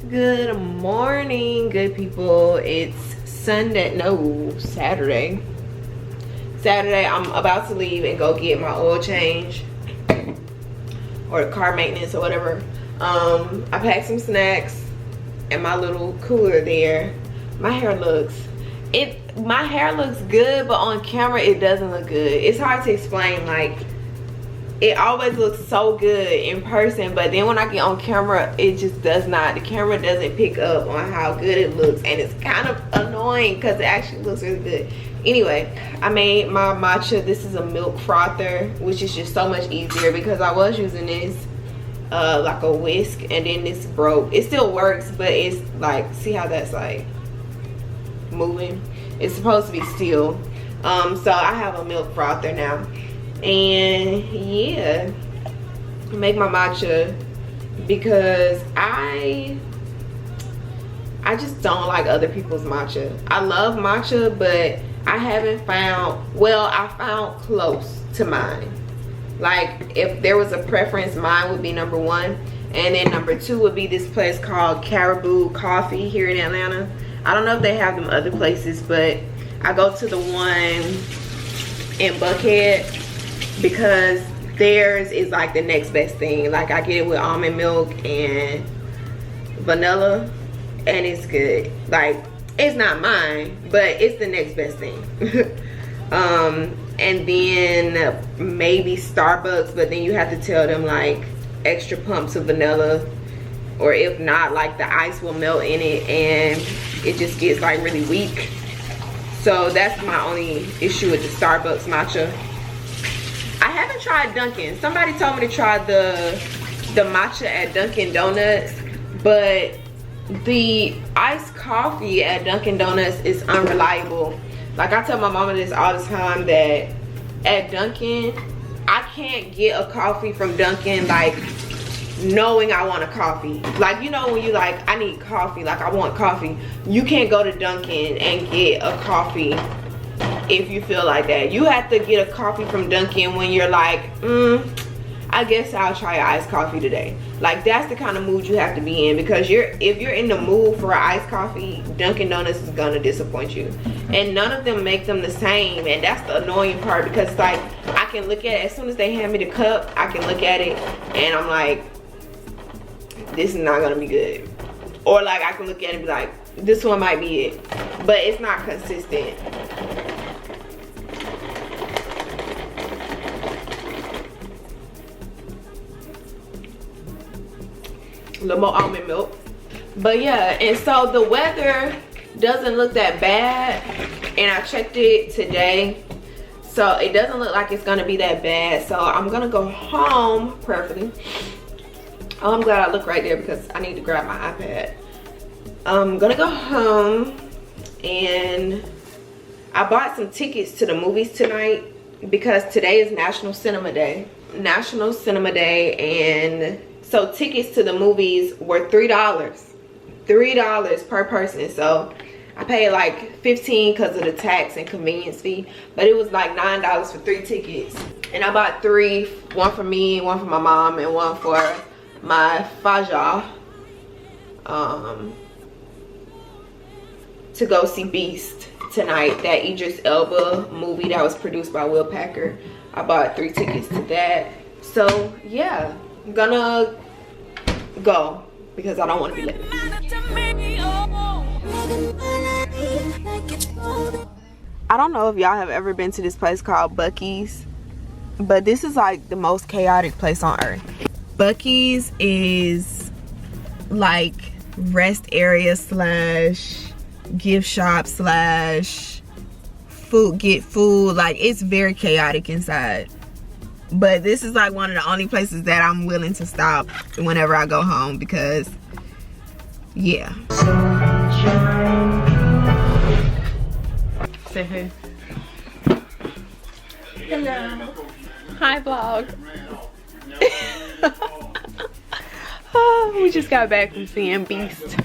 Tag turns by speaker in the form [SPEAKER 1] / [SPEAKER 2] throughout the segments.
[SPEAKER 1] Good morning, good people. It's Saturday. I'm about to leave and go get my oil change or car maintenance or whatever. I packed some snacks in my little cooler there. My hair looks good, but on camera it doesn't look good. It's hard to explain. Like, it always looks so good in person, but then when I get on camera, it just does not. The camera doesn't pick up on how good it looks, and it's kind of annoying because it actually looks really good. Anyway, I made my matcha. This is a milk frother, which is just so much easier because I was using this like a whisk, and then this broke. It still works, but it's like, see how that's like moving? It's supposed to be still. So I have a milk frother now. And yeah, make my matcha because I just don't like other people's matcha. I love matcha, but I haven't found, well, I found close to mine. Like, if there was a preference, mine would be number one, and then number two would be this place called Caribou Coffee here in Atlanta. I don't know if they have them other places, but I go to the one in Buckhead because theirs is like the next best thing. Like, I get it with almond milk and vanilla, and it's good. Like, it's not mine, but it's the next best thing. And then maybe Starbucks, but then you have to tell them like extra pumps of vanilla, or if not, like the ice will melt in it and it just gets like really weak. So that's my only issue with the Starbucks matcha. I haven't tried Dunkin'. Somebody told me to try the matcha at Dunkin' Donuts, but the iced coffee at Dunkin' Donuts is unreliable. Like, I tell my mama this all the time, that at Dunkin', I can't get a coffee from Dunkin' like knowing I want a coffee. Like, you know when you like, I need coffee, like I want coffee. You can't go to Dunkin' and get a coffee if you feel like that. You have to get a coffee from Dunkin' when you're like, I guess I'll try an iced coffee today. Like, that's the kind of mood you have to be in, because if you're in the mood for an iced coffee, Dunkin' Donuts is gonna disappoint you. And none of them make them the same, and that's the annoying part, because it's like, I can look at it, as soon as they hand me the cup, I can look at it and I'm like, this is not gonna be good. Or like, I can look at it and be like, this one might be it, but it's not consistent. A little more almond milk. But yeah, and so the weather doesn't look that bad, and I checked it today, so it doesn't look like it's gonna be that bad. So I'm gonna go home, prayerfully. Oh, I'm glad I look right there because I need to grab my iPad. I'm gonna go home, and I bought some tickets to the movies tonight because today is National Cinema Day. National Cinema Day, and so tickets to the movies were $3 per person. So I paid like $15 because of the tax and convenience fee, but it was like $9 for 3 tickets. And I bought 3, one for me, one for my mom, and one for my Faja, to go see Beast tonight, that Idris Elba movie that was produced by Will Packer. I bought 3 tickets to that. So yeah, I'm gonna go because I don't want to be late. I don't know if y'all have ever been to this place called Buc-ee's, but this is like the most chaotic place on earth. Buc-ee's is like rest area slash gift shop slash food, get food. Like, it's very chaotic inside. But this is like one of the only places that I'm willing to stop whenever I go home, because yeah. Say hey. Hello. Hi, vlog. We just got back from seeing Beast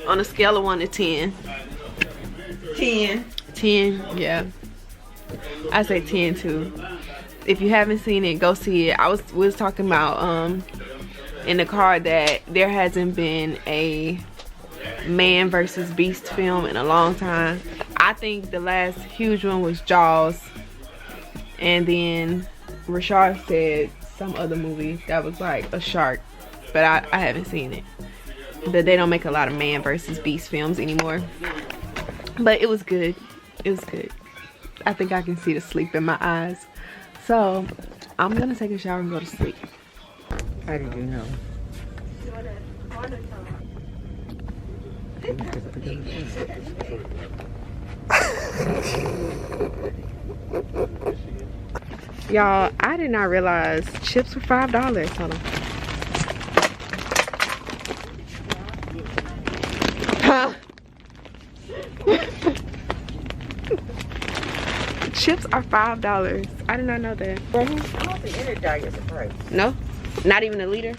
[SPEAKER 1] on a scale of 1 to 10. 10. 10, yeah. I say 10 too. If you haven't seen it, go see it. We was talking about in the car that there hasn't been a man versus beast film in a long time. I think the last huge one was Jaws, and then Rashard said some other movie that was like a shark, but I haven't seen it. But they don't make a lot of man versus beast films anymore. But it was good. It was good. I think I can see the sleep in my eyes. So I'm gonna take a shower and go to sleep.
[SPEAKER 2] How did you know?
[SPEAKER 1] Y'all, I did not realize chips were $5. Hold on. Huh? Chips are $5. I did not know that.
[SPEAKER 2] I don't think any dog is a price.
[SPEAKER 1] No? Not even a liter?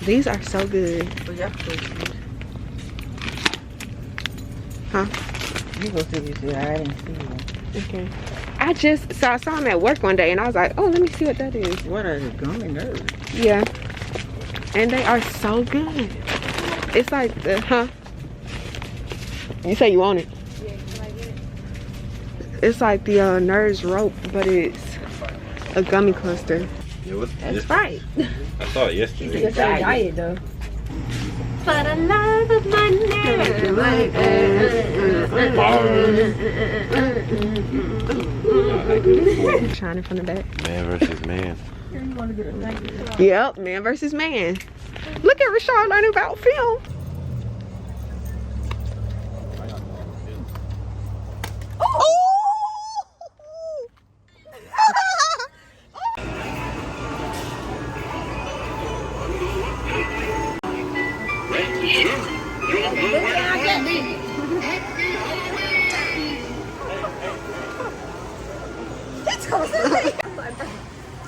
[SPEAKER 1] These are so good.
[SPEAKER 2] But y'all could see.
[SPEAKER 1] Huh?
[SPEAKER 2] You go see this shit. I didn't see one.
[SPEAKER 1] Okay. I saw them at work one day and I was like, oh, let me see what that is.
[SPEAKER 2] What are the gummy nerds?
[SPEAKER 1] Yeah. And they are so good. It's like the, huh? You say you want it?
[SPEAKER 3] Yeah, can I get it?
[SPEAKER 1] It's like the Nerds rope, but it's a gummy cluster.
[SPEAKER 4] Yeah,
[SPEAKER 1] That's right.
[SPEAKER 4] I saw it yesterday.
[SPEAKER 3] It's a diet though. For the love of my nerve.
[SPEAKER 1] Shining from the back.
[SPEAKER 4] Man versus man.
[SPEAKER 1] Yep, man versus man. Look at Rashard learning about film.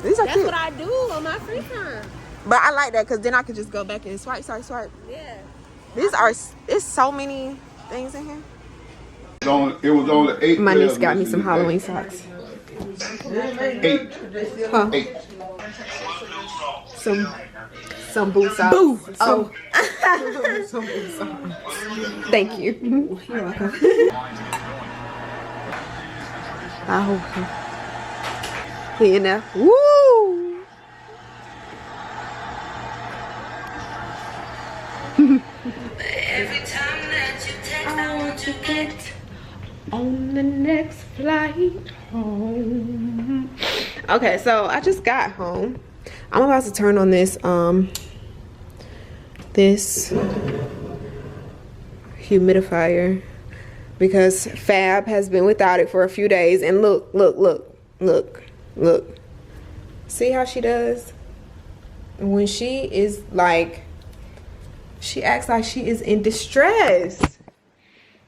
[SPEAKER 1] These are
[SPEAKER 3] That's
[SPEAKER 1] cute.
[SPEAKER 3] what I do on my free time.
[SPEAKER 1] But I like that because then I could just go back and swipe.
[SPEAKER 3] Yeah.
[SPEAKER 1] These are, it's so many things in here.
[SPEAKER 5] It was only 8.
[SPEAKER 1] My niece got me some Halloween socks.
[SPEAKER 5] 8.
[SPEAKER 1] Huh?
[SPEAKER 5] 8.
[SPEAKER 1] Some boot socks. Boo! Oh. Some boot socks. Thank you. You're welcome. I hope he in there. Woo! Every time that you text, I want to get on the next flight home. Okay, so I just got home. I'm about to turn on this this humidifier because Fab has been without it for a few days. And look. See how she does? When she is like, she acts like she is in distress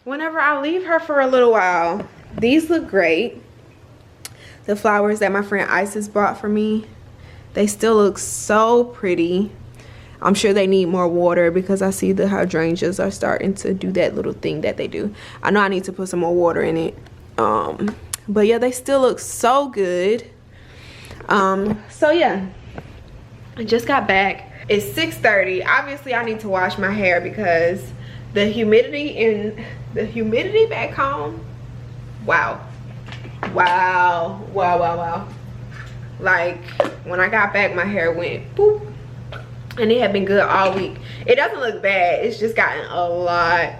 [SPEAKER 1] whenever I leave her for a little while. These look great. The flowers that my friend Isis bought for me, they still look so pretty. I'm sure they need more water because I see the hydrangeas are starting to do that little thing that they do. I know I need to put some more water in it. But yeah, they still look so good. So yeah, I just got back. It's 6:30. Obviously I need to wash my hair because the humidity back home, wow. Like when I got back, my hair went boop, and it had been good all week. It doesn't look bad, it's just gotten a lot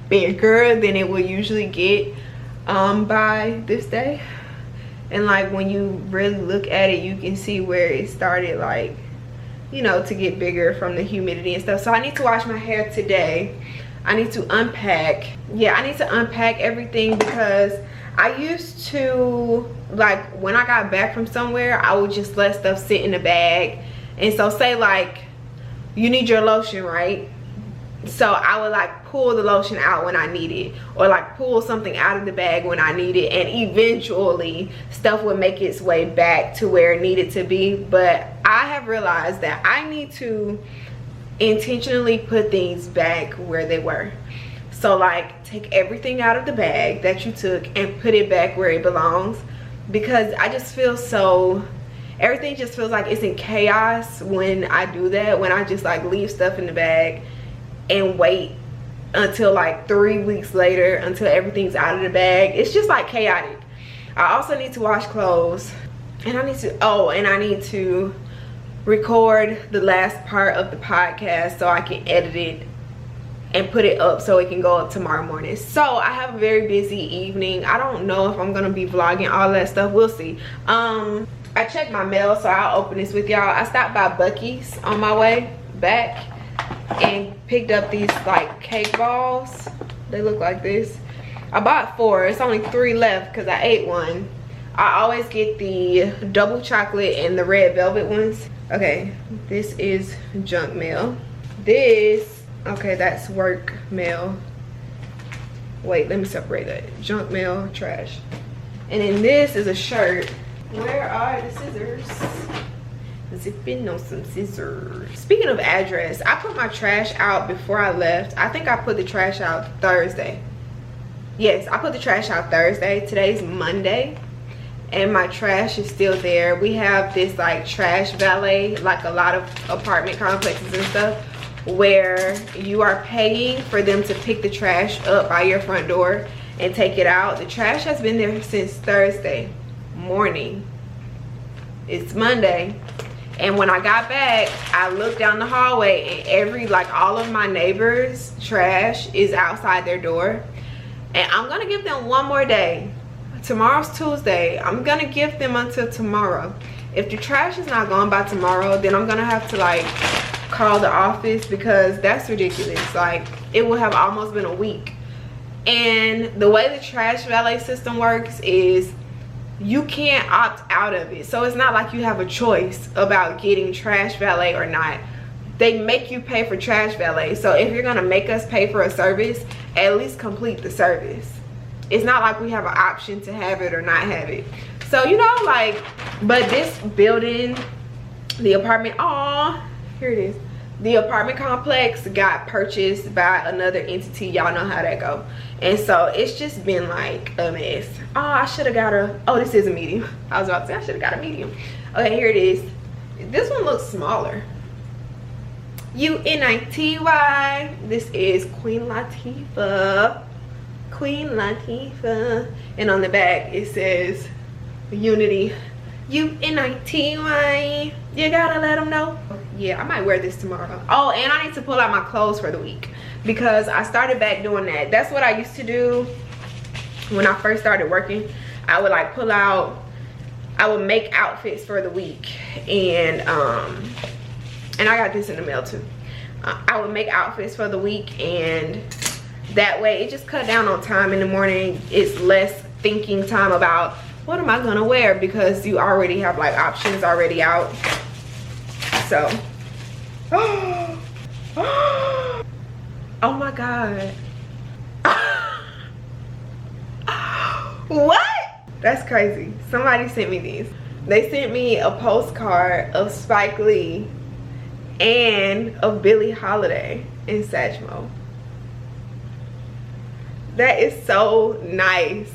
[SPEAKER 1] bigger than it would usually get by this day. And like when you really look at it, you can see where it started, like, you know, to get bigger from the humidity and stuff. So I need to wash my hair today. I need to unpack. Yeah, I need to unpack everything because I used to, like, when I got back from somewhere, I would just let stuff sit in the bag. And so say like you need your lotion, right? So I would like pull the lotion out when I need it, or like pull something out of the bag when I need it, and eventually stuff would make its way back to where it needed to be. But I have realized that I need to intentionally put things back where they were. So like take everything out of the bag that you took and put it back where it belongs, because I just feel so, everything just feels like it's in chaos when I do that, when I just like leave stuff in the bag and wait until like 3 weeks later until everything's out of the bag. It's just like chaotic. I also need to wash clothes, and I need to record the last part of the podcast so I can edit it and put it up so it can go up tomorrow morning. So I have a very busy evening. I don't know if I'm gonna be vlogging all that stuff. We'll see. I checked my mail, so I'll open this with y'all. I stopped by Buc-ee's on my way back and picked up these like cake balls. They look like this. I bought 4. It's only 3 left because I ate one. I always get the double chocolate and the red velvet ones. Okay, this is junk mail. This, okay, that's work mail. Wait, let me separate that. Junk mail, trash. And then this is a shirt. Where are the scissors? Zipping on some scissors. Speaking of address, I put my trash out before I left. I think I put the trash out Thursday. Yes, I put the trash out Thursday. Today's Monday, and my trash is still there. We have this like trash valet, like a lot of apartment complexes and stuff, where you are paying for them to pick the trash up by your front door and take it out. The trash has been there since Thursday morning. It's Monday, and when I got back, I looked down the hallway, and all of my neighbors' trash is outside their door. And I'm gonna give them one more day. Tomorrow's Tuesday. I'm gonna give them until tomorrow. If the trash is not gone by tomorrow, then I'm gonna have to like call the office, because that's ridiculous. Like, it will have almost been a week. And the way the trash valet system works is you can't opt out of it. So it's not like you have a choice about getting trash valet or not. They make you pay for trash valet. So if you're gonna make us pay for a service, at least complete the service. It's not like we have an option to have it or not have it. So, you know, like, but this building, the apartment, here it is. The apartment complex got purchased by another entity. Y'all know how that go. And so it's just been like a mess. Oh, I should have got this is a medium. I was about to say I should have got a medium. Okay, here it is. This one looks smaller. UNITY. This is Queen Latifah. Queen Latifah. And on the back it says Unity. UNITY. You gotta let them know. Yeah, I might wear this tomorrow. Oh, and I need to pull out my clothes for the week, because I started back doing that. That's what I used to do when I first started working. I would like pull out, I would make outfits for the week. And I got this in the mail too. I would make outfits for the week, and that way it just cut down on time in the morning. It's less thinking time about what am I gonna wear, because you already have like options already out. So oh my god. What? That's crazy. Somebody sent me these. They sent me a postcard of Spike Lee and of Billie Holiday in Satchmo. That is so nice.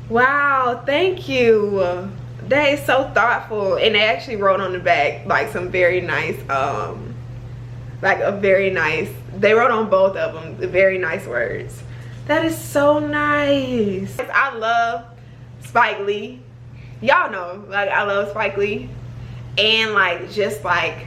[SPEAKER 1] Wow, thank you. That is so thoughtful. And they actually wrote on the back like some very nice they wrote on both of them the very nice words. That is so nice. I love Spike Lee. Y'all know, like, I love Spike Lee. And like, just like,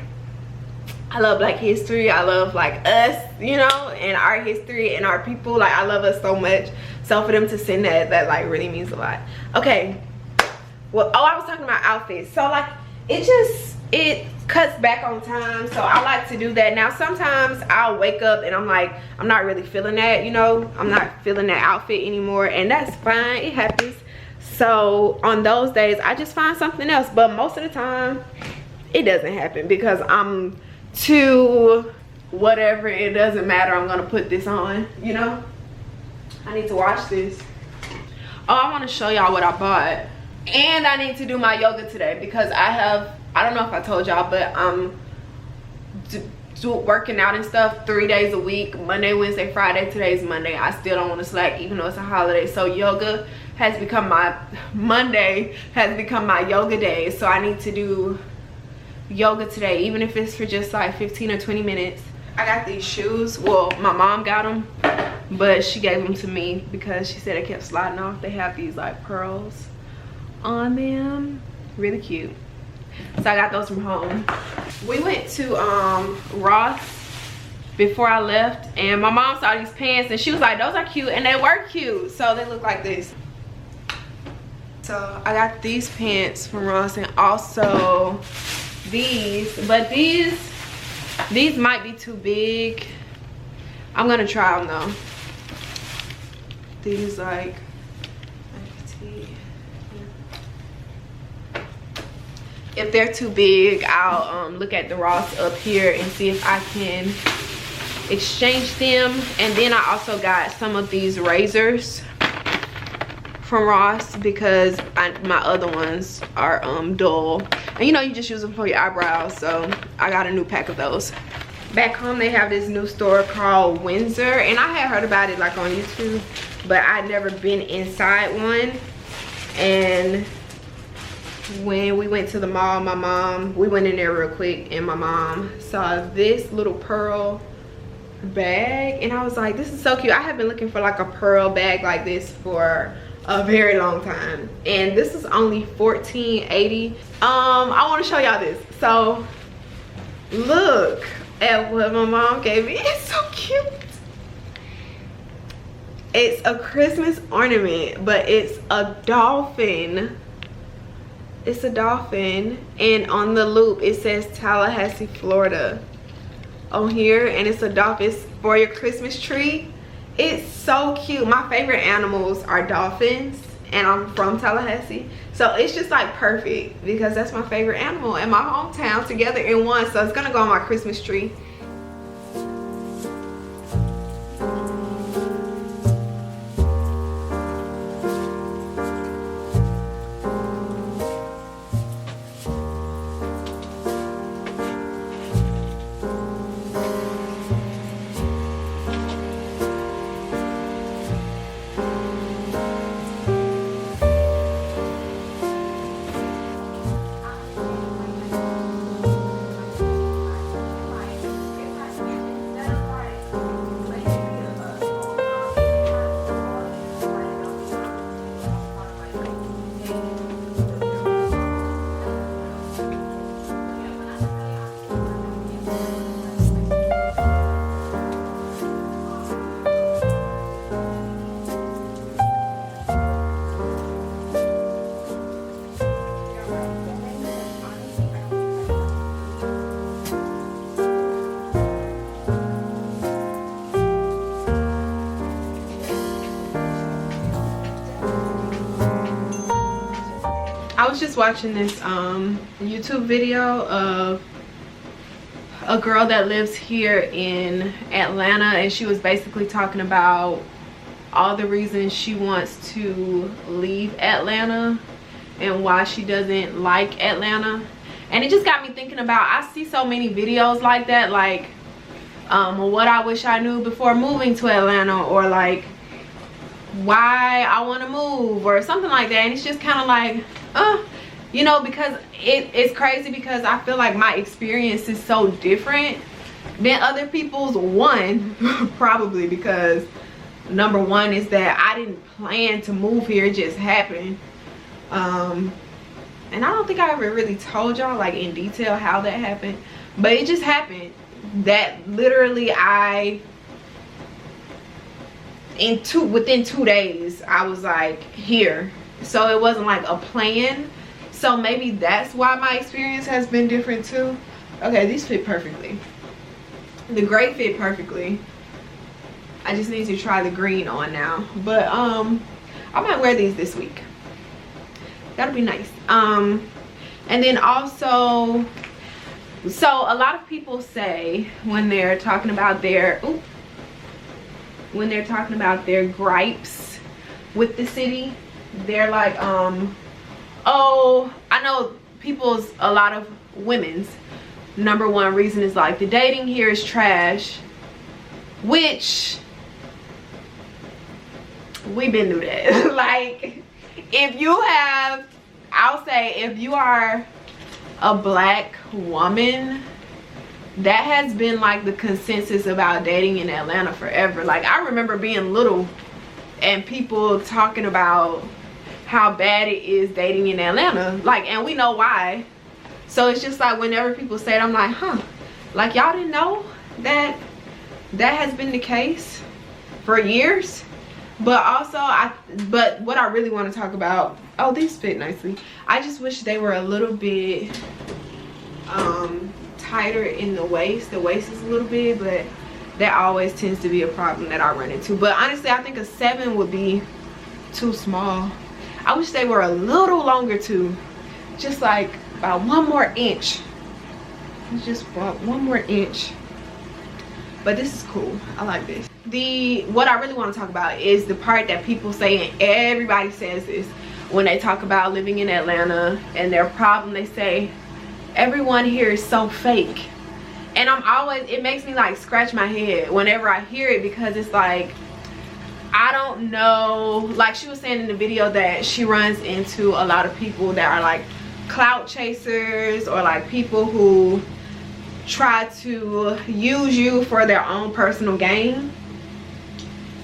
[SPEAKER 1] I love Black history. I love like us, you know, and our history and our people. Like, I love us so much. So for them to send that like really means a lot. Okay, well, I was talking about outfits. So like, it cuts back on time, so I like to do that. Now sometimes I'll wake up and I'm like, I'm not really feeling that, you know, I'm not feeling that outfit anymore, and that's fine, it happens. So on those days I just find something else, but most of the time it doesn't happen, because I'm too whatever, it doesn't matter, I'm gonna put this on, you know. I need to wash this. Oh, I want to show y'all what I bought. And I need to do my yoga today, because I don't know if I told y'all, but I'm working out and stuff 3 days a week, Monday, Wednesday, Friday. Today's Monday. I still don't want to slack even though it's a holiday. So yoga has become my, Monday has become my yoga day. So I need to do yoga today, even if it's for just like 15 or 20 minutes. I got these shoes. Well, my mom got them, but she gave them to me because she said it kept sliding off. They have these like pearls on them, really cute. So I got those from home. We went to Ross before I left, and my mom saw these pants and she was like, those are cute, and they were cute. So they look like this. So I got these pants from Ross, and also these, but these might be too big. I'm gonna try them though. These like petite. If they're too big, I'll look at the Ross up here and see if I can exchange them. And then I also got some of these razors from Ross because my other ones are dull, and you know, you just use them for your eyebrows. So I got a new pack of those. Back home they have this new store called Windsor, and I had heard about it like on YouTube, but I'd never been inside one. And when we went to the mall, we went in there real quick, and my mom saw this little pearl bag, and I was like, this is so cute. I have been looking for like a pearl bag like this for a very long time, and this is only $14.80. I want to show y'all this. So look at what my mom gave me. It's so cute. It's a Christmas ornament, but it's a dolphin. It's a dolphin, and on the loop it says Tallahassee, Florida on here, and it's a dolphin. It's for your Christmas tree. It's so cute. My favorite animals are dolphins, and I'm from Tallahassee, so it's just like perfect because that's my favorite animal in my hometown together in one. So it's gonna go on my Christmas tree. I was just watching this YouTube video of a girl that lives here in Atlanta, and she was basically talking about all the reasons she wants to leave Atlanta and why she doesn't like Atlanta. And it just got me thinking about, I see so many videos like that, like what I wish I knew before moving to Atlanta, or like why I want to move or something like that. And it's just kind of like, you know, because it's crazy because I feel like my experience is so different than other people's. One, probably because number one is that I didn't plan to move here, it just happened. And I don't think I ever really told y'all like in detail how that happened, but it just happened that literally within 2 days I was like here. So it wasn't like a plan. So maybe that's why my experience has been different too. Okay, these fit perfectly. The gray fit perfectly. I just need to try the green on now. But I might wear these this week. That'll be nice. And then also, so a lot of people say when they're talking about their gripes with the city, they're like, oh, I know a lot of women's number one reason is like the dating here is trash, which we've been through that. Like, if you have, I'll say if you are a black woman that has been like the consensus about dating in Atlanta forever. Like I remember being little and people talking about how bad it is dating in Atlanta, like, and we know why. So it's just like whenever people say it, I'm like, huh, like y'all didn't know that that has been the case for years. But also but what I really want to talk about, oh, these fit nicely. I just wish they were a little bit tighter in the waist. The waist is a little big, but that always tends to be a problem that I run into. But honestly, I think a 7 would be too small. I wish they were a little longer too, just like about 1 more inch. Just about 1 more inch. But this is cool. I like this. What I really want to talk about is the part that people say, and everybody says this when they talk about living in Atlanta and their problem. They say everyone here is so fake, and it makes me like scratch my head whenever I hear it, because it's like, I don't know, like she was saying in the video that she runs into a lot of people that are like clout chasers, or like people who try to use you for their own personal gain.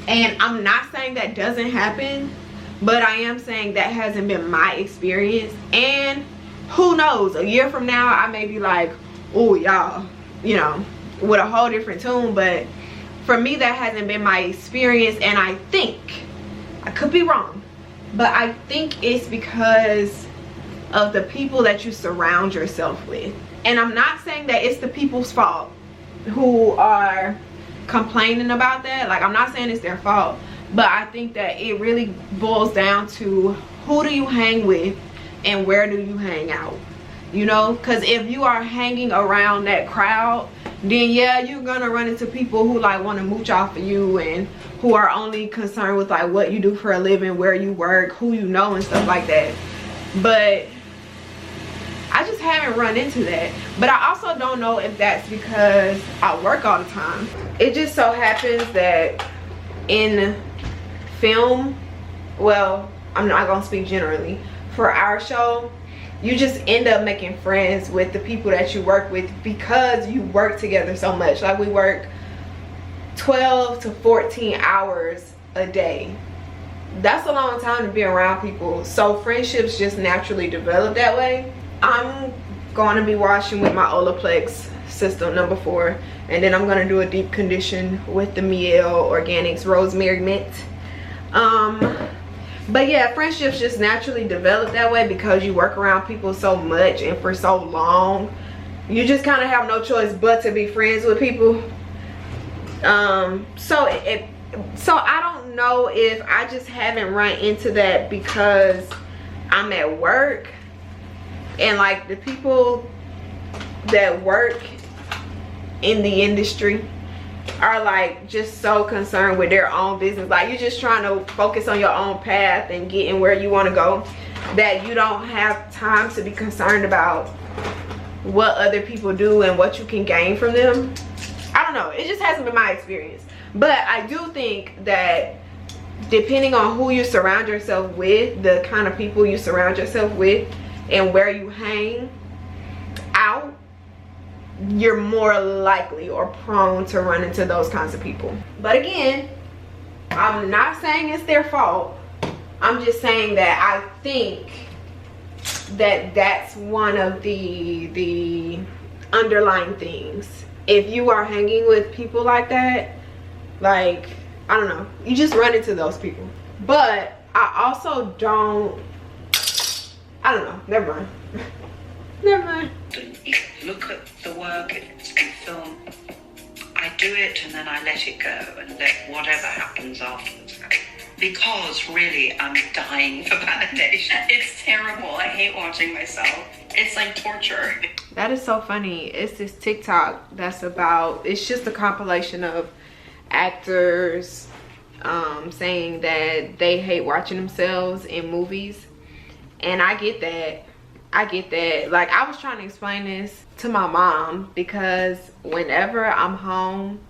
[SPEAKER 1] And I'm not saying that doesn't happen, but I am saying that hasn't been my experience. And who knows, a year from now I may be like, oh y'all, you know, with a whole different tune. But for me, that hasn't been my experience. And I think, I could be wrong, but I think it's because of the people that you surround yourself with. And I'm not saying that it's the people's fault who are complaining about that. Like, I'm not saying it's their fault, but I think that it really boils down to who do you hang with and where do you hang out, you know? Because if you are hanging around that crowd, then yeah, you're gonna run into people who like want to mooch off of you, and who are only concerned with like what you do for a living, where you work, who you know, and stuff like that. But I just haven't run into that. But I also don't know if that's because I work all the time. It just so happens that in film, well, I'm not gonna speak generally, for our show, you just end up making friends with the people that you work with because you work together so much. Like, we work 12 to 14 hours a day. That's a long time to be around people. So friendships just naturally develop that way. I'm going to be washing with my Olaplex system number 4, and then I'm going to do a deep condition with the Miel Organics Rosemary Mint. But yeah, friendships just naturally develop that way because you work around people so much and for so long. You just kind of have no choice but to be friends with people. So I don't know if I just haven't run into that because I'm at work, and like the people that work in the industry are like just so concerned with their own business. Like, you're just trying to focus on your own path and getting where you want to go, that you don't have time to be concerned about what other people do and what you can gain from them. I don't know, it just hasn't been my experience. But I do think that depending on who you surround yourself with, the kind of people you surround yourself with, and where you hang out, you're more likely or prone to run into those kinds of people. But again, I'm not saying it's their fault. I'm just saying that I think that that's one of the underlying things. If you are hanging with people like that, like, I don't know, you just run into those people. But I also don't, I don't know, never mind. Never mind.
[SPEAKER 6] Look at the work in film. I do it and then I let it go and let whatever happens afterwards go. Because really, I'm dying for validation.
[SPEAKER 3] It's terrible. I hate watching myself. It's like torture.
[SPEAKER 1] That is so funny. It's this TikTok that's about, it's just a compilation of actors saying that they hate watching themselves in movies. And I get that. I get that. Like, I was trying to explain this to my mom, because whenever I'm home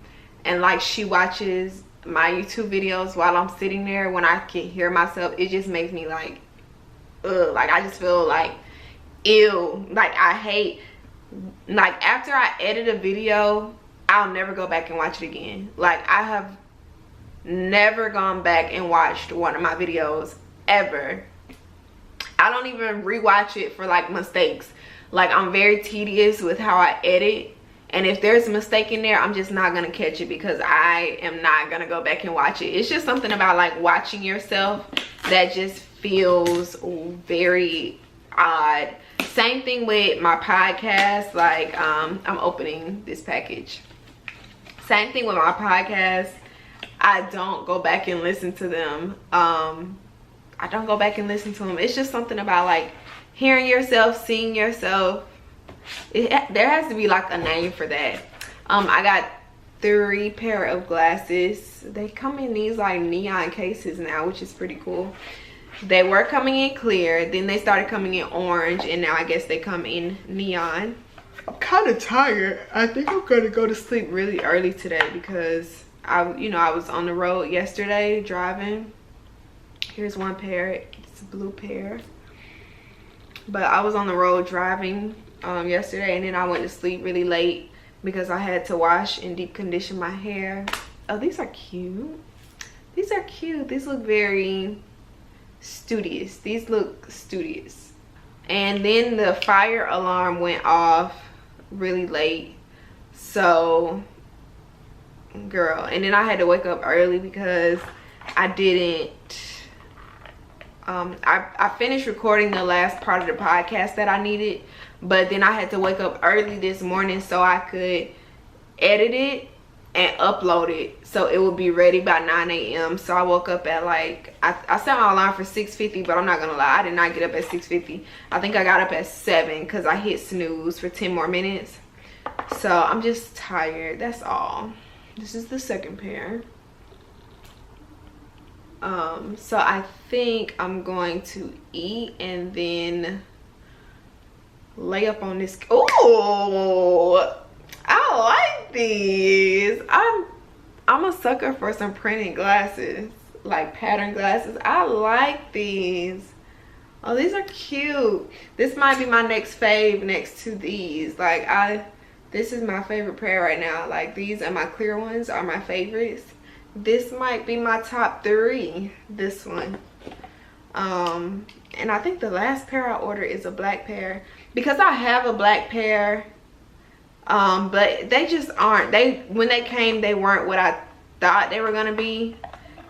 [SPEAKER 1] and like she watches my YouTube videos while I'm sitting there, when I can hear myself, it just makes me like, ugh, like I just feel like ew. Like, I hate like after I edit a video, I'll never go back and watch it again. Like I have never gone back and watched one of my videos ever. I don't even rewatch it for like mistakes. Like I'm very tedious with how I edit, and if there's a mistake in there, I'm just not gonna catch it because I am not gonna go back and watch it. It's just something about like watching yourself that just feels very odd. Same thing with my podcast. Like I'm opening this package. Same thing with my podcast. I don't go back and listen to them. I don't go back and listen to them. It's just something about like hearing yourself, seeing yourself. There has to be like a name for that. I got 3 pair of glasses. They come in these like neon cases now, which is pretty cool. They were coming in clear, then they started coming in orange, and now I guess they come in neon. I'm kind of tired. I think I'm gonna go to sleep really early today because I was on the road yesterday driving. Here's one pair. It's a blue pair. But I was on the road driving yesterday, and then I went to sleep really late because I had to wash and deep condition my hair. Oh, these are cute. These are cute. These look very studious. These look studious. And then the fire alarm went off really late. So, girl. And then I had to wake up early because I didn't... I finished recording the last part of the podcast that I needed, but then I had to wake up early this morning so I could edit it and upload it so it would be ready by 9 a.m. So I woke up at like, I set my alarm for 6:50, but I'm not gonna lie, I did not get up at 6:50. I think I got up at 7 because I hit snooze for 10 more minutes. So I'm just tired, that's all. This is the second pair. So I think I'm going to eat and then lay up on this. Oh, I like these. I'm a sucker for some printed glasses, like pattern glasses. I like these. Oh, these are cute. This might be my next fave next to these. Like this is my favorite pair right now. Like these and my clear ones are my favorites. This might be my top 3, this one. And I think the last pair I ordered is a black pair because I have a black pair, but they just aren't. When they came, they weren't what I thought they were gonna be.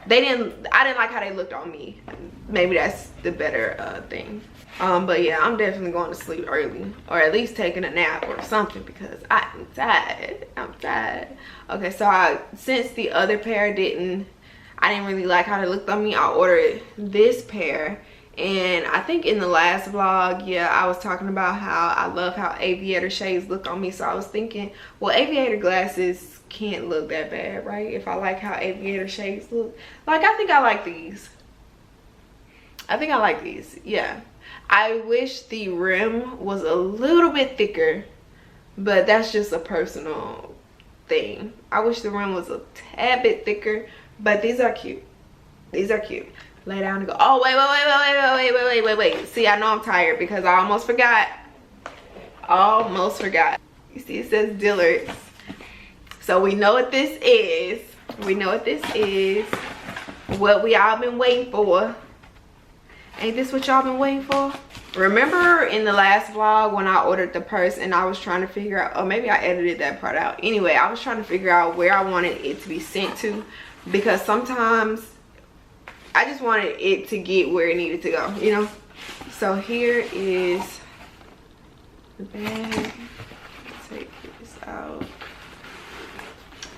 [SPEAKER 1] I didn't like how they looked on me. Maybe that's the better thing. But yeah, I'm definitely going to sleep early, or at least taking a nap or something because I'm tired. I'm tired. Okay, so since the other pair I didn't really like how they looked on me, I ordered this pair. And I think in the last vlog, yeah, I was talking about how I love how aviator shades look on me. So I was thinking, well, aviator glasses can't look that bad, right? If I like how aviator shades look. Like, I think I like these. I think I like these, yeah. I wish the rim was a little bit thicker, but that's just a personal thing. I wish the rim was a tad bit thicker, but these are cute. These are cute. Lay down and go. Oh, wait. See, I know I'm tired because I almost forgot. Almost forgot. You see, it says Dillard's. So we know what this is. We know what this is. What we all been waiting for. Ain't this what y'all been waiting for? Remember in the last vlog when I ordered the purse and I was trying to figure out, or maybe I edited that part out. Anyway, I was trying to figure out where I wanted it to be sent to, because sometimes I just wanted it to get where it needed to go, you know? So here is the bag. Take this out.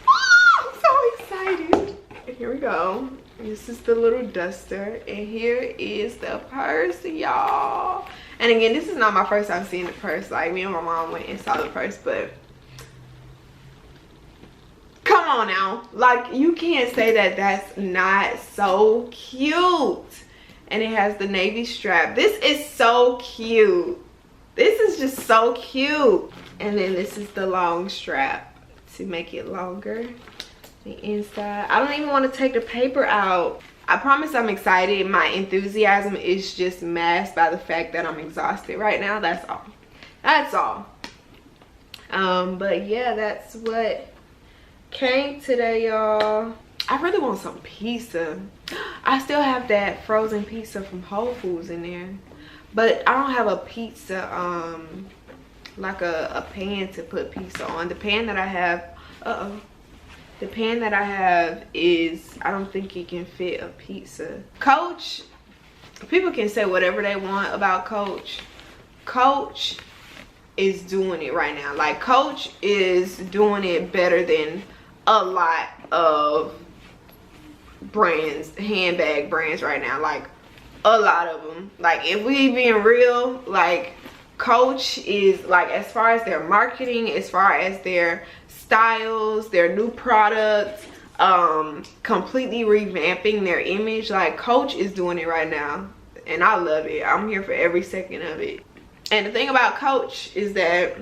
[SPEAKER 1] Oh, I'm so excited. Here we go. This is the little duster, and here is the purse, y'all. And again, this is not my first time seeing the purse. Like, me and my mom went and saw the purse, but come on now, like, you can't say that that's not so cute. And it has the navy strap. This is so cute. This is just so cute. And then this is the long strap to make it longer. The inside, I don't even want to take the paper out. I promise I'm excited. My enthusiasm is just masked by the fact that I'm exhausted right now. That's all. That's all. But yeah, that's what came today, y'all. I really want some pizza. I still have that frozen pizza from Whole Foods in there, but I don't have a pizza like a pan to put pizza on. The pan that I have, the pan that I have is, I don't think it can fit a pizza. Coach, people can say whatever they want about Coach. Coach is doing it right now. Like, Coach is doing it better than a lot of brands, handbag brands right now. Like, a lot of them. Like, if we being real, like, Coach is, like, as far as their marketing, as far as their styles, their new products, completely revamping their image, like, Coach is doing it right now, and I love it. I'm here for every second of it. And the thing about Coach is that,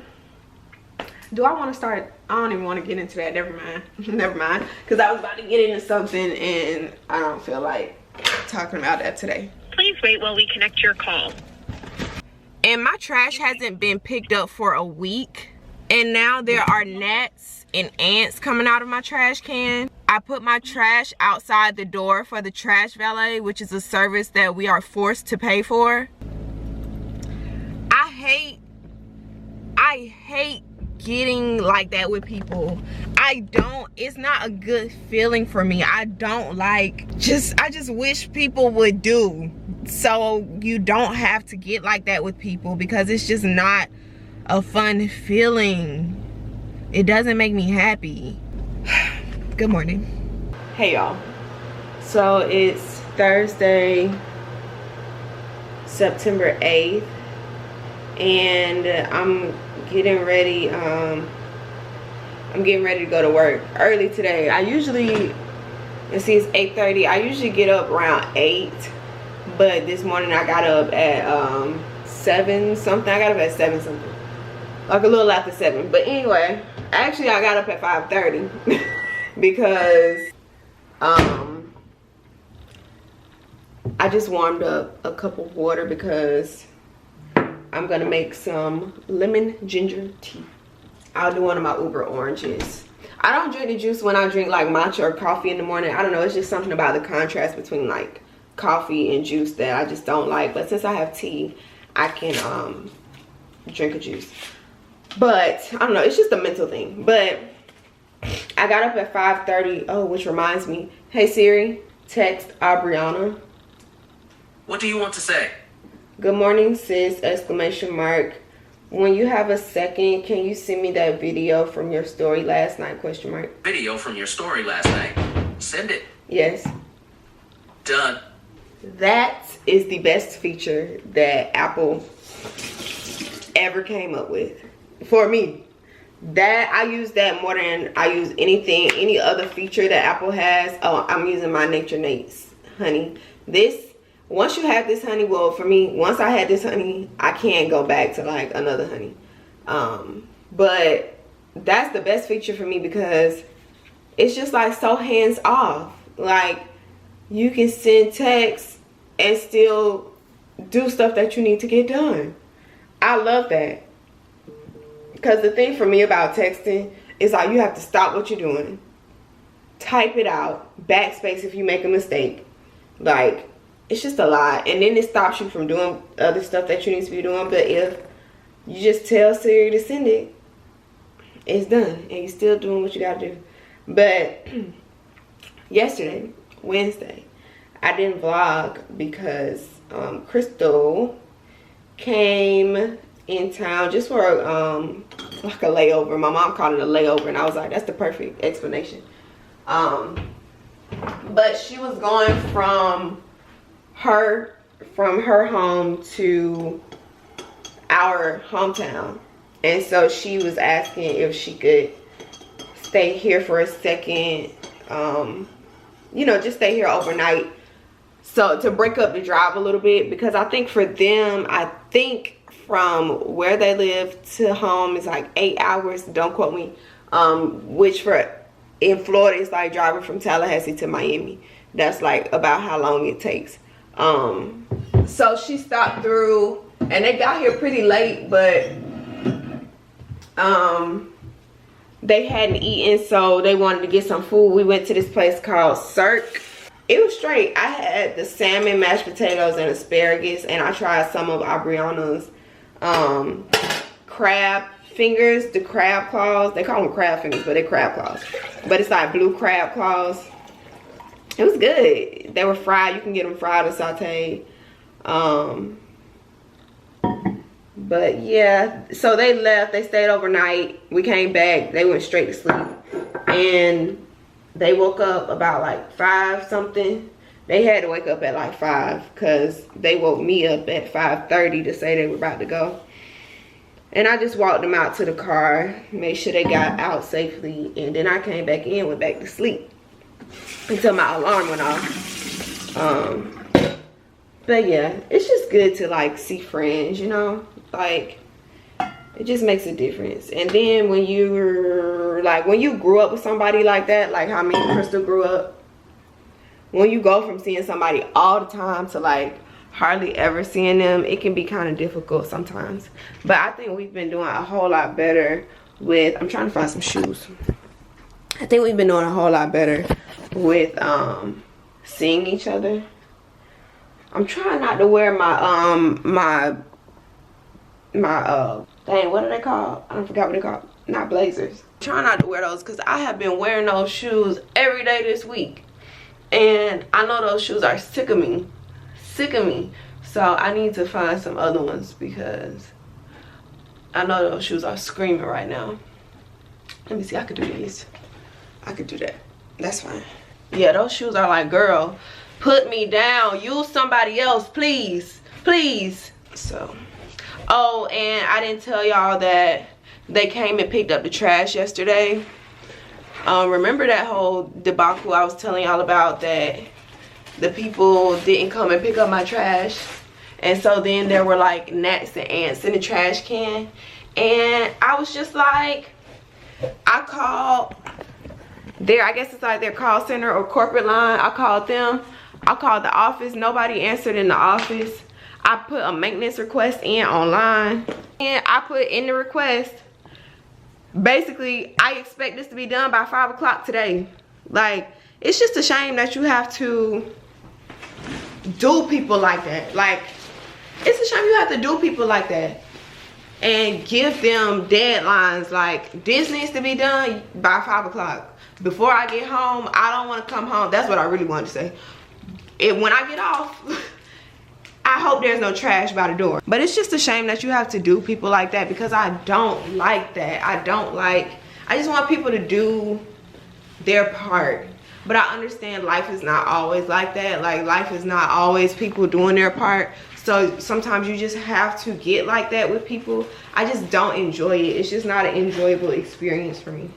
[SPEAKER 1] do I want to start? I don't even want to get into that. Never mind. Never mind. Because I was about to get into something and I don't feel like talking about that today.
[SPEAKER 7] Please wait while we connect your call.
[SPEAKER 1] And my trash hasn't been picked up for a week. And now there are gnats and ants coming out of my trash can. I put my trash outside the door for the trash valet, which is a service that we are forced to pay for. I hate getting like that with people. It's not a good feeling for me. I don't like, I just wish people would do, so you don't have to get like that with people, because it's just not a fun feeling. It doesn't make me happy. Good morning. Hey y'all, so it's Thursday, September 8th, and I'm getting ready. I'm getting ready to go to work early today. I usually, let's see, it's 8:30. I usually get up around 8, but this morning I got up at 7 something. I got up at 7 something, like a little after 7. But anyway, actually I got up at 5:30 because I just warmed up a cup of water because I'm gonna make some lemon ginger tea. I'll do one of my Uber oranges. I don't drink the juice when I drink like matcha or coffee in the morning. I don't know, it's just something about the contrast between like coffee and juice that I just don't like. But since I have tea, I can drink a juice. But I don't know, it's just a mental thing. But I got up at 5:30. Oh, which reminds me, hey Siri, text Aubriana.
[SPEAKER 8] What do you want to say?
[SPEAKER 1] Good morning, sis, exclamation mark. When you have a second, can you send me that video from your story last night, question mark?
[SPEAKER 8] Video from your story last night. Send it.
[SPEAKER 1] Yes.
[SPEAKER 8] Done.
[SPEAKER 1] That is the best feature that Apple ever came up with for me. That, I use that more than I use any other feature that Apple has. Oh, I'm using my Nature Nate's honey. This, once you have this honey, well, for me, once I had this honey, I can't go back to like another honey. But that's the best feature for me because it's just like so hands off. Like, you can send texts and still do stuff that you need to get done. I love that. Because the thing for me about texting is like, you have to stop what you're doing, type it out, backspace if you make a mistake. Like, it's just a lot, and then it stops you from doing other stuff that you need to be doing. But if you just tell Siri to send it, it's done, and you're still doing what you gotta do. But yesterday, Wednesday, I didn't vlog because Crystal came in town just for like a layover. My mom called it a layover, and I was like, that's the perfect explanation. But she was going from her home to our hometown, and so she was asking if she could stay here for a second, you know, just stay here overnight, so to break up the drive a little bit, because I think for them, I think from where they live to home is like 8 hours, don't quote me, which in Florida is like driving from Tallahassee to Miami. That's like about how long it takes. So she stopped through, and they got here pretty late, but They hadn't eaten, so they wanted to get some food. We went to this place called Cirque. It was straight. I had the salmon, mashed potatoes, and asparagus, and I tried some of Aubriana's crab fingers, the crab claws. They call them crab fingers, but they're crab claws. But it's like blue crab claws. It was good. They were fried. You can get them fried or sauteed. But yeah, so they left. They stayed overnight. We came back. They went straight to sleep. And they woke up about like 5 something. They had to wake up at like 5 because they woke me up at 5:30 to say they were about to go. And I just walked them out to the car, made sure they got out safely, and then I came back in, went back to sleep until my alarm went off. But yeah, it's just good to like see friends, you know, like it just makes a difference. And then when you're like, when you grew up with somebody like that, like how me and Crystal grew up, when you go from seeing somebody all the time to like hardly ever seeing them, it can be kind of difficult sometimes. But I think we've been doing a whole lot better with, I'm trying to find some shoes. I think we've been doing a whole lot better with seeing each other. I'm trying not to wear my dang, what are they called? I forgot what they're called. Not blazers. I'm trying not to wear those because I have been wearing those shoes every day this week. And I know those shoes are sick of me. So I need to find some other ones because I know those shoes are screaming right now. Let me see, I could do these. I could do that. That's fine. Yeah, those shoes are like, girl, put me down. Use somebody else, please. Please. So, oh, and I didn't tell y'all that they came and picked up the trash yesterday. Remember that whole debacle I was telling y'all about, that the people didn't come and pick up my trash, and so then there were like gnats and ants in the trash can, and I was just like, I called their, I guess it's like their call center or corporate line. I called them. I called the office. Nobody answered in the office. I put a maintenance request in online, and I put in the request, basically, I expect this to be done by 5 o'clock today. Like, it's just a shame that you have to do people like that. Like, it's a shame you have to do people like that and give them deadlines. Like, this needs to be done by 5 o'clock. Before I get home, I don't want to come home. That's what I really wanted to say. When I get off, I hope there's no trash by the door. But it's just a shame that you have to do people like that, because I don't like that. I just want people to do their part. But I understand life is not always like that. Like, life is not always people doing their part. So sometimes you just have to get like that with people. I just don't enjoy it. It's just not an enjoyable experience for me.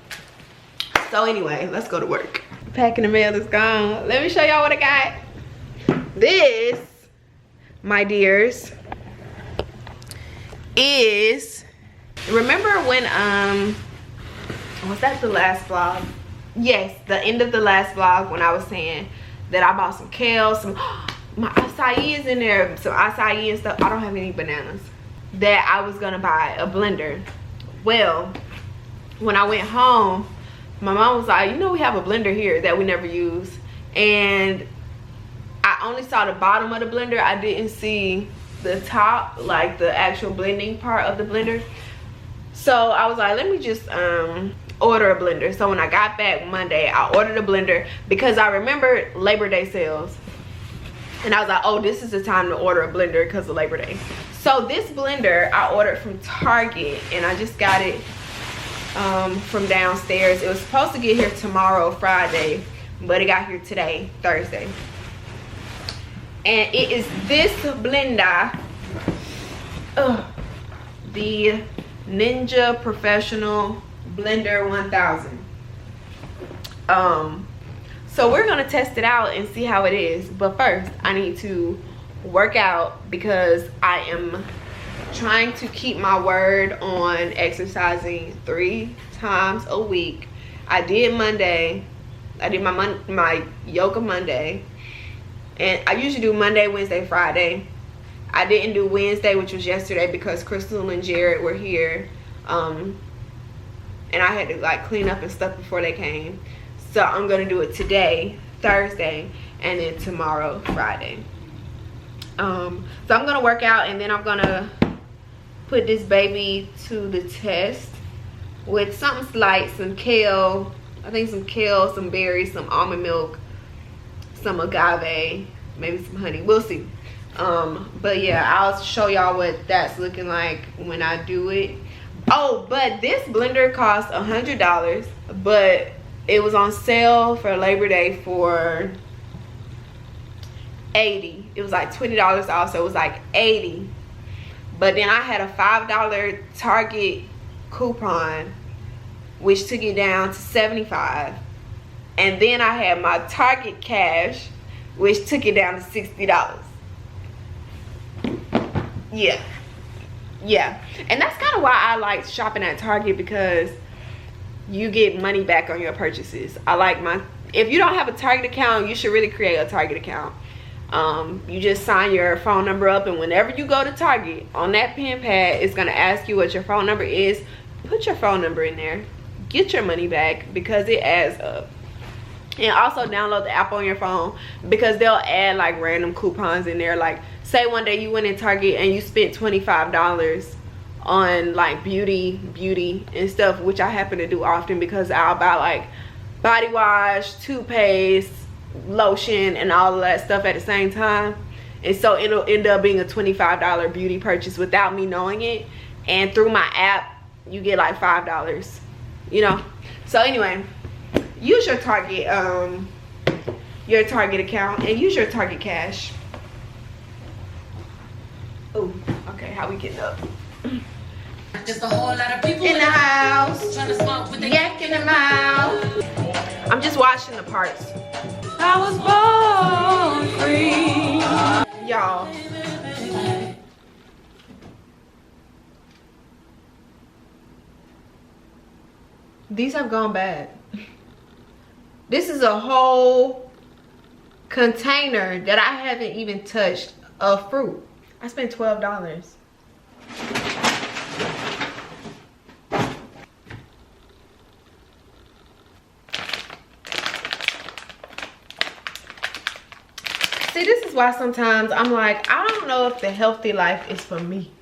[SPEAKER 1] So anyway, let's go to work. Packing the mail is gone. Let me show y'all what I got. This, my dears, is, remember when was that the last vlog? Yes, the end of the last vlog, when I was saying that I bought some kale, some, my acai is in there, some acai and stuff. I don't have any bananas. That I was gonna buy a blender. Well, when I went home, my mom was like, you know, we have a blender here that we never use, and I only saw the bottom of the blender. I didn't see the top, like the actual blending part of the blender. So I was like, let me just order a blender. So when I got back Monday, I ordered a blender because I remembered Labor Day sales, and I was like, oh, this is the time to order a blender because of Labor Day. So this blender I ordered from Target, and I just got it from downstairs. It was supposed to get here tomorrow, Friday, but it got here today, Thursday. And it is this blender, the Ninja Professional Blender 1000. So we're gonna test it out and see how it is, but first I need to work out because I am trying to keep my word on exercising 3 times a week. I did Monday. I did my yoga Monday, and I usually do Monday, Wednesday, Friday. I didn't do Wednesday, which was yesterday, because Crystal and Jared were here and I had to like clean up and stuff before they came. So I'm gonna do it today, Thursday, and then tomorrow, Friday. So I'm gonna work out, and then I'm gonna put this baby to the test with something light, some kale, I think some kale, some berries, some almond milk, some agave, maybe some honey, we'll see. But yeah, I'll show y'all what that's looking like when I do it. Oh, but this blender cost $100, but it was on sale for Labor Day for $80. It was like $20 off, so it was like $80. But then I had a $5 Target coupon, which took it down to $75. And then I had my Target cash, which took it down to $60. Yeah, and that's kind of why I like shopping at Target, because you get money back on your purchases. I like if you don't have a Target account, you should really create a Target account. You just sign your phone number up, and whenever you go to Target, on that pen pad, it's gonna ask you what your phone number is. Put your phone number in there, get your money back, because it adds up. And also download the app on your phone, because they'll add like random coupons in there. Like say one day you went in Target and you spent $25 on like beauty and stuff, which I happen to do often, because I'll buy like body wash, toothpaste, lotion, and all of that stuff at the same time. And so it'll end up being a $25 beauty purchase without me knowing it. And through my app, you get like $5, you know. So anyway, use your Target account, and use your Target cash. Oh, okay, how we getting up?
[SPEAKER 3] Just a whole lot of people
[SPEAKER 1] In the house,
[SPEAKER 3] trying to smoke with the
[SPEAKER 1] yak in the mouth. I'm just washing the parts.
[SPEAKER 3] I was born free.
[SPEAKER 1] Y'all, these have gone bad. This is a whole container that I haven't even touched of fruit. I spent $12. See, this is why sometimes I'm like, I don't know if the healthy life is for me,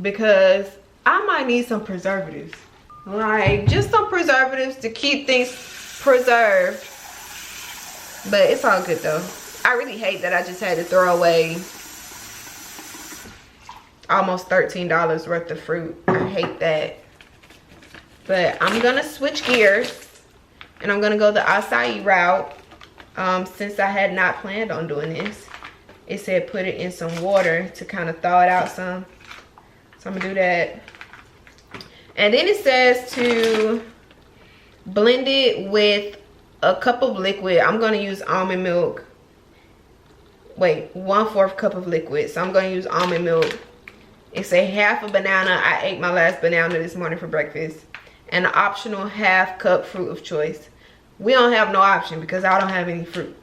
[SPEAKER 1] because I might need some preservatives. Like just some preservatives to keep things preserved. But it's all good though. I really hate that I just had to throw away almost $13 worth of fruit. I hate that. But I'm gonna switch gears, and I'm gonna go the acai route. Since I had not planned on doing this, it said put it in some water to kind of thaw it out some. So I'm gonna do that. And then it says to blend it with a cup of liquid. I'm gonna use almond milk. Wait, 1/4 cup of liquid. So I'm gonna use almond milk. It's a half a banana. I ate my last banana this morning for breakfast. And an optional half cup fruit of choice. We don't have no option because I don't have any fruit.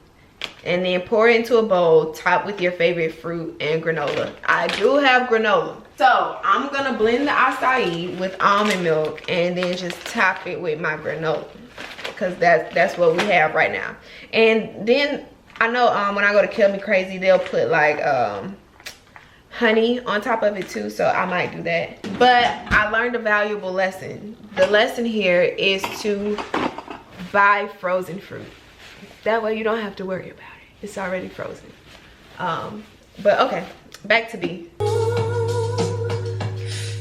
[SPEAKER 1] And then pour it into a bowl, top with your favorite fruit and granola. I do have granola. So I'm gonna blend the acai with almond milk and then just top it with my granola, because that's what we have right now. And then I know when I go to Kill Me Crazy, they'll put like honey on top of it too, so I might do that. But I learned a valuable lesson. The lesson here is to buy frozen fruit. That way you don't have to worry about it. It's already frozen. But okay, back to B.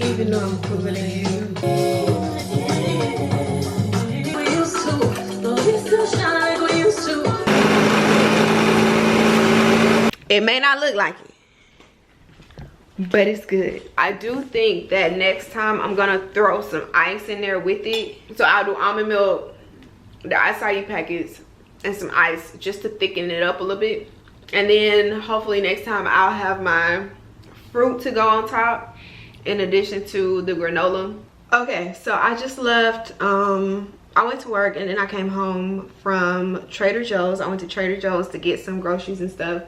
[SPEAKER 1] Even though I'm cooler than you. We used to, but we still shine like we used to. It may not look like it, but it's good. I do think that next time I'm gonna throw some ice in there with it. So I'll do almond milk, the acai packets, and some ice just to thicken it up a little bit. And then hopefully next time I'll have my fruit to go on top in addition to the granola. Okay, so I just left. I went to work and then I came home from Trader Joe's. I went to Trader Joe's to get some groceries and stuff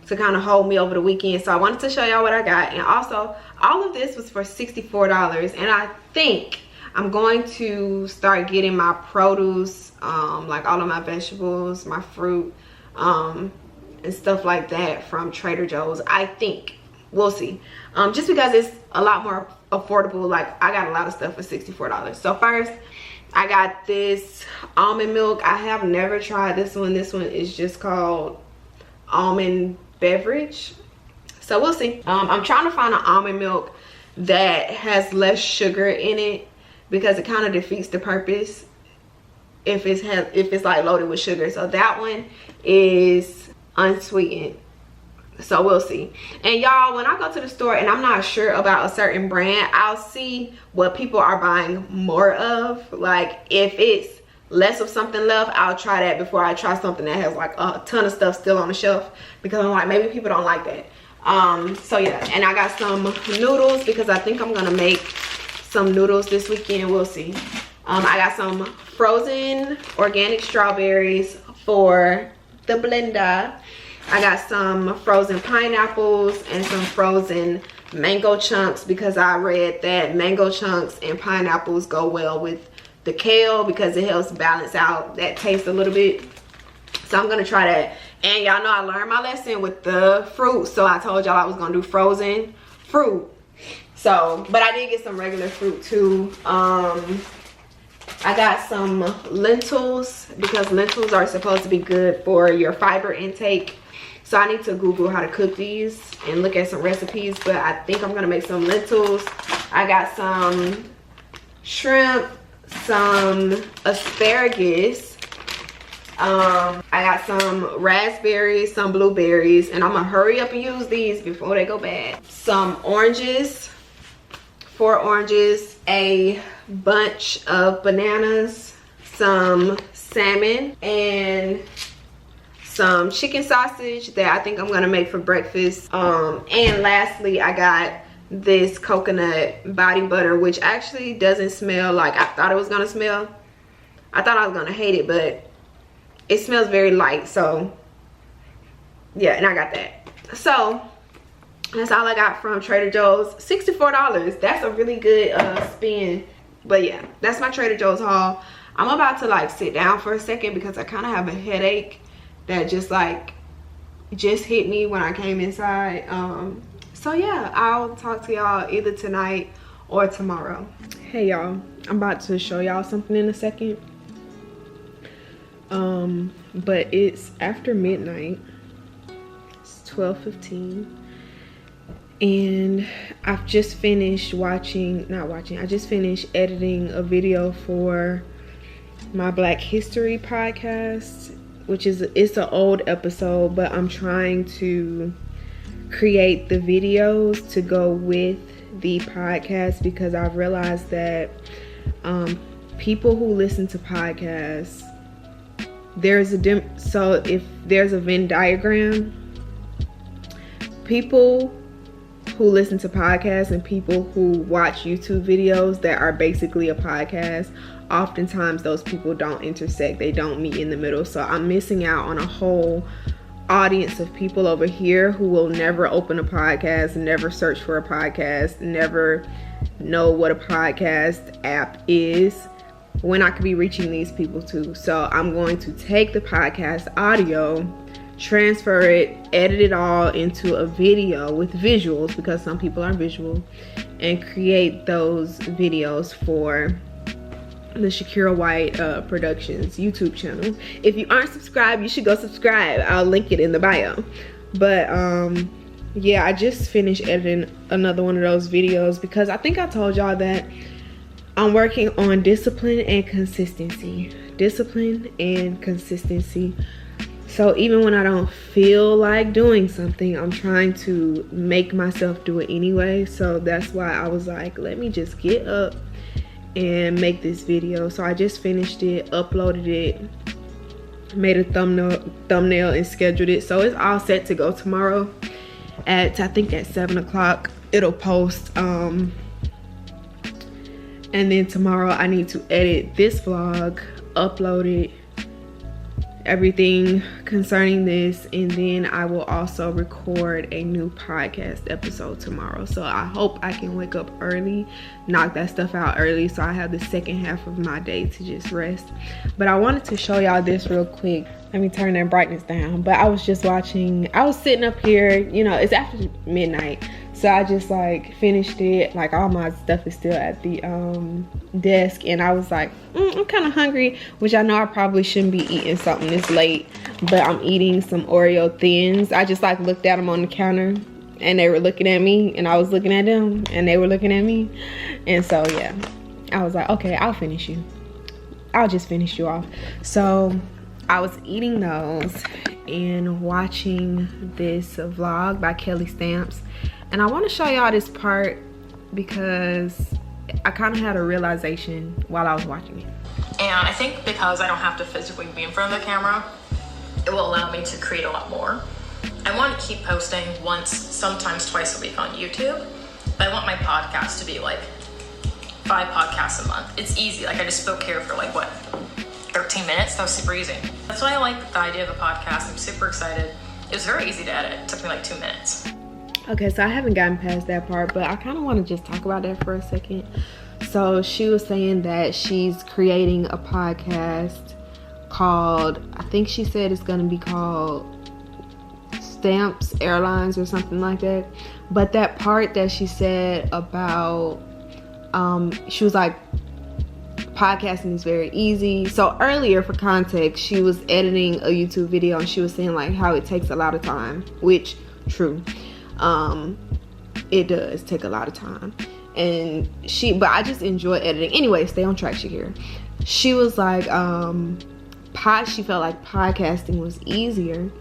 [SPEAKER 1] to kind of hold me over the weekend. So I wanted to show y'all what I got. And also, all of this was for $64. And I think I'm going to start getting my produce, like all of my vegetables, my fruit, and stuff like that from Trader Joe's. I think. We'll see. Just because it's a lot more affordable. Like, I got a lot of stuff for $64. So first, I got this almond milk. I have never tried this one. This one is just called almond beverage. So we'll see. I'm trying to find an almond milk that has less sugar in it, because it kind of defeats the purpose if it's like loaded with sugar. So that one is unsweetened. So we'll see. And y'all, when I go to the store and I'm not sure about a certain brand, I'll see what people are buying more of. Like, if it's less of something left, I'll try that before I try something that has like a ton of stuff still on the shelf, because I'm like, maybe people don't like that. So yeah, and I got some noodles because I think I'm gonna make some noodles this weekend. We'll see. I got some frozen organic strawberries for the blender. I got some frozen pineapples and some frozen mango chunks, because I read that mango chunks and pineapples go well with the kale because it helps balance out that taste a little bit. So I'm gonna try that. And y'all know I learned my lesson with the fruit, so I told y'all I was gonna do frozen fruit. So, but I did get some regular fruit too. I got some lentils, because lentils are supposed to be good for your fiber intake. So I need to Google how to cook these and look at some recipes, but I think I'm gonna make some lentils. I got some shrimp, some asparagus. I got some raspberries, some blueberries, and I'm gonna hurry up and use these before they go bad. Some oranges, 4 oranges, a bunch of bananas, some salmon, and some chicken sausage that I think I'm gonna make for breakfast. And lastly, I got this coconut body butter, which actually doesn't smell like I thought it was gonna smell. I thought I was gonna hate it, but it smells very light. So yeah, and I got that. So that's all I got from Trader Joe's. $64. That's a really good spend. But yeah, that's my Trader Joe's haul. I'm about to like sit down for a second because I kind of have a headache that just hit me when I came inside. So yeah, I'll talk to y'all either tonight or tomorrow. Hey y'all, I'm about to show y'all something in a second. But it's after midnight. It's 12:15. And I've just finished I just finished editing a video for my Black History podcast, which it's an old episode, but I'm trying to create the videos to go with the podcast, because I've realized that people who listen to podcasts, so if there's a Venn diagram, people who listen to podcasts and people who watch YouTube videos that are basically a podcast, oftentimes those people don't intersect. They don't meet in the middle. So I'm missing out on a whole audience of people over here who will never open a podcast, never search for a podcast, never know what a podcast app is, when I could be reaching these people too. So I'm going to take the podcast audio, transfer it, edit it all into a video with visuals, because some people are visual, and create those videos for the Shaakira White Productions YouTube channel. If you aren't subscribed, you should go subscribe. I'll link it in the bio. But yeah, I just finished editing another one of those videos, because I think I told y'all that I'm working on discipline and consistency. So even when I don't feel like doing something, I'm trying to make myself do it anyway. So that's why I was like, let me just get up and make this video. So I just finished it, uploaded it, made a thumbnail and scheduled it. So it's all set to go tomorrow at, I think at 7 o'clock it'll post. And then tomorrow I need to edit this vlog, upload it, everything concerning this, and then I will also record a new podcast episode tomorrow. So I hope I can wake up early, knock that stuff out early, so I have the second half of my day to just rest. But I wanted to show y'all this real quick. Let me turn that brightness down. But I was just watching, I was sitting up here, you know, it's after midnight, so I just like finished it. Like all my stuff is still at the desk, and I was like, I'm kind of hungry, which I know I probably shouldn't be eating something this late, but I'm eating some Oreo Thins. I just like looked at them on the counter, and they were looking at me, and I was looking at them, and they were looking at me. And so yeah, I was like, okay, I'll finish you. I'll just finish you off. So I was eating those and watching this vlog by Kelly Stamps, and I want to show y'all this part because I kind of had a realization while I was watching it.
[SPEAKER 9] And I think because I don't have to physically be in front of the camera, it will allow me to create a lot more. I want to keep posting once, sometimes twice a week on YouTube, but I want my podcast to be like 5 podcasts a month. It's easy. Like I just spoke here for like what, 13 minutes? That was super easy. That's why I like the idea of a podcast. I'm super excited. It was very easy to edit. It took me like 2 minutes.
[SPEAKER 1] Okay, so I haven't gotten past that part, but I kind of want to just talk about that for a second. So she was saying that she's creating a podcast called, I think she said it's going to be called Stamps Airlines or something like that. But that part that she said about, she was like, podcasting is very easy. So earlier, for context, she was editing a YouTube video, and she was saying like how it takes a lot of time, which true. It does take a lot of time, and but I just enjoy editing. Anyway, stay on track, Shaakira. She was like, she felt like podcasting was easier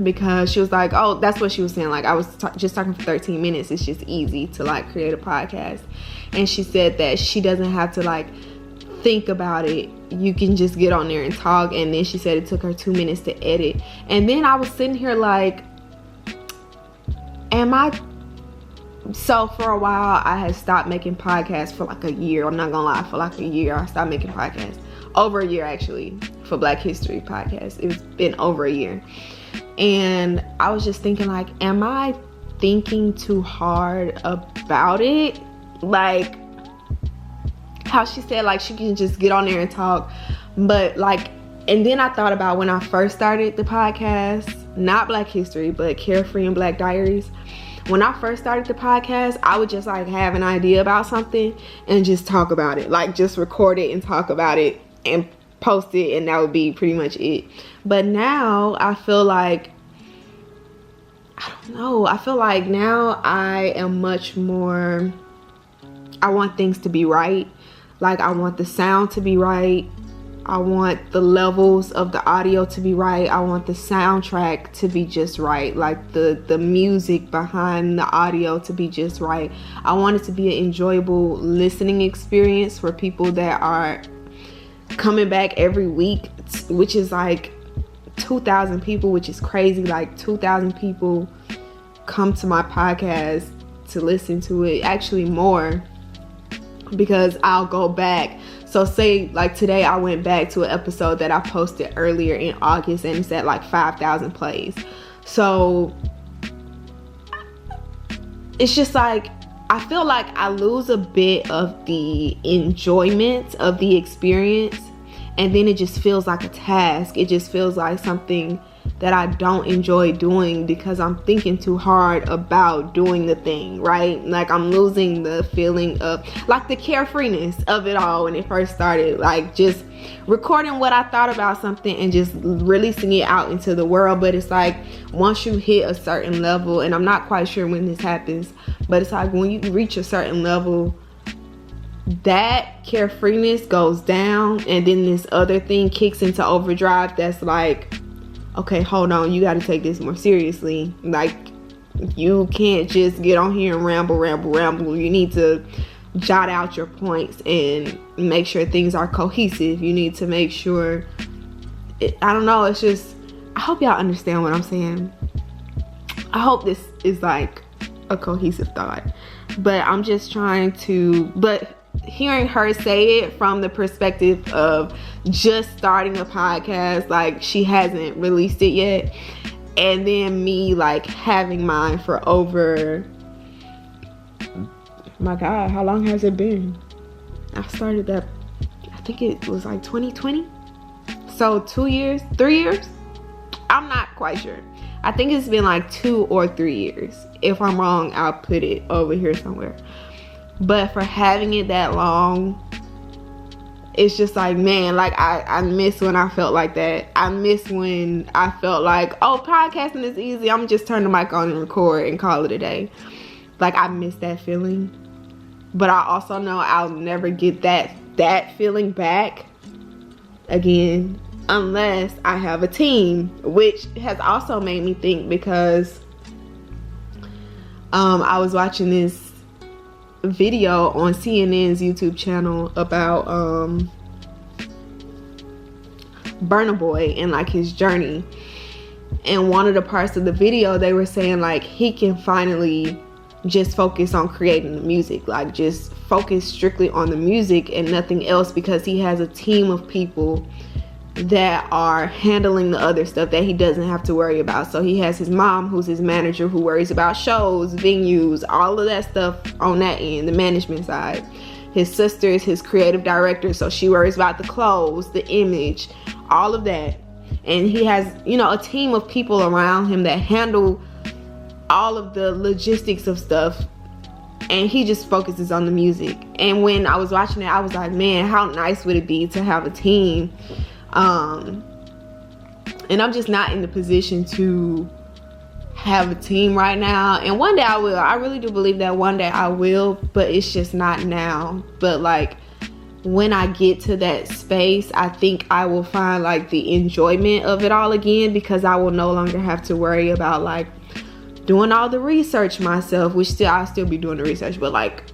[SPEAKER 1] because she was like, oh, that's what she was saying. Like I was just talking for 13 minutes. It's just easy to like create a podcast. And she said that she doesn't have to like think about it. You can just get on there and talk. And then she said it took her 2 minutes to edit. And then I was sitting here like, so for a while I had stopped making podcasts for like a year. I'm not gonna lie, for like a year I stopped making podcasts. Over a year actually, for Black History podcast. It's been over a year. And I was just thinking like, am I thinking too hard about it? Like how she said like she can just get on there and talk, but like, and then I thought about when I first started the podcast, not Black History but Carefree and Black Diaries. When I first started the podcast, I would just like have an idea about something and just talk about it, like just record it and talk about it and post it, and that would be pretty much it. But now I feel like, I don't know, I feel like now I am much more, I want things to be right. Like I want the sound to be right. I want the levels of the audio to be right. I want the soundtrack to be just right. Like the music behind the audio to be just right. I want it to be an enjoyable listening experience for people that are coming back every week, which is like 2,000 people, which is crazy. Like 2,000 people come to my podcast to listen to it. Actually more, because I'll go back. So say like today I went back to an episode that I posted earlier in August, and it's at like 5,000 plays. So it's just like, I feel like I lose a bit of the enjoyment of the experience, and then it just feels like a task. It just feels like something that I don't enjoy doing because I'm thinking too hard about doing the thing, right? Like I'm losing the feeling of like the carefreeness of it all when it first started, like just recording what I thought about something and just releasing it out into the world. But it's like once you hit a certain level, and I'm not quite sure when this happens, but it's like when you reach a certain level, that carefreeness goes down, and then this other thing kicks into overdrive that's like, okay, hold on, you got to take this more seriously. Like you can't just get on here and ramble. You need to jot out your points and make sure things are cohesive. You need to make sure I don't know, it's just, I hope y'all understand what I'm saying. I hope this is like a cohesive thought, but I'm just trying to, but hearing her say it from the perspective of just starting a podcast, like she hasn't released it yet, and then me like having mine for over, my God, how long has it been? I started that, I think it was like 2020. So 2 years, 3 years? I'm not quite sure. I think it's been like 2 or 3 years. If I'm wrong, I'll put it over here somewhere. But for having it that long, it's just like, man, like I miss when I felt like that. I miss when I felt like, oh, podcasting is easy. I'm just turn the mic on and record and call it a day. Like, I miss that feeling. But I also know I'll never get that feeling back again unless I have a team, which has also made me think, because I was watching this video on CNN's YouTube channel about Burna Boy and like his journey. And one of the parts of the video, they were saying like he can finally just focus on creating the music, like just focus strictly on the music and nothing else, because he has a team of people that are handling the other stuff that he doesn't have to worry about. So he has his mom, who's his manager, who worries about shows, venues, all of that stuff on that end, the management side. His sister is his creative director, so she worries about the clothes, the image, all of that. And he has, you know, a team of people around him that handle all of the logistics of stuff, and he just focuses on the music. And when I was watching it, I was like, man, how nice would it be to have a team? And I'm just not in the position to have a team right now. And one day I will. I really do believe that one day I will, but it's just not now. But like, when I get to that space, I think I will find like the enjoyment of it all again, because I will no longer have to worry about like doing all the research myself, which I'll still be doing the research, but like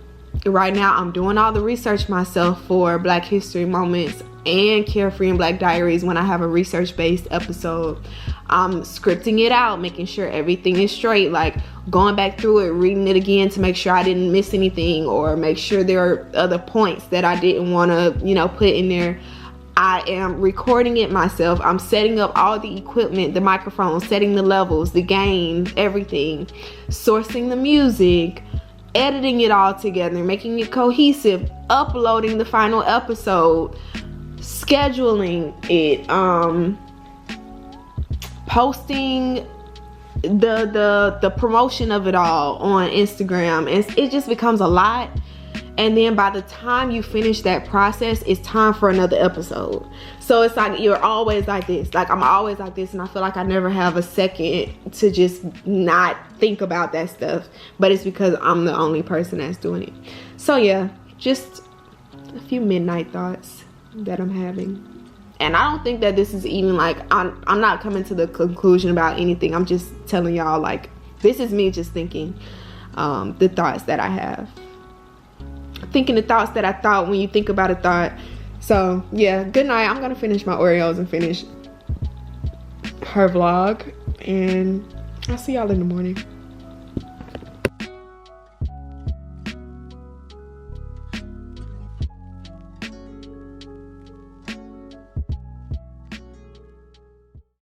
[SPEAKER 1] right now I'm doing all the research myself for Black History Moments and Carefree and Black Diaries. When I have a research-based episode, I'm scripting it out, making sure everything is straight, like going back through it, reading it again to make sure I didn't miss anything, or make sure there are other points that I didn't want to, you know, put in there. I am recording it myself. I'm setting up all the equipment, the microphone, setting the levels, the gain, everything, sourcing the music, editing it all together, making it cohesive, uploading the final episode, scheduling it, posting the promotion of it all on Instagram. And it just becomes a lot. And then by the time you finish that process, it's time for another episode. So it's like you're always like this. Like I'm always like this, and I feel like I never have a second to just not think about that stuff. But it's because I'm the only person that's doing it. So yeah, just a few midnight thoughts that I'm having. And I don't think that this is even like, I'm not coming to the conclusion about anything. I'm just telling y'all, like, this is me just thinking the thoughts that I have. Thinking the thoughts that I thought when you think about a thought. So yeah, good night. I'm gonna finish my Oreos and finish her vlog, and I'll see y'all in the morning.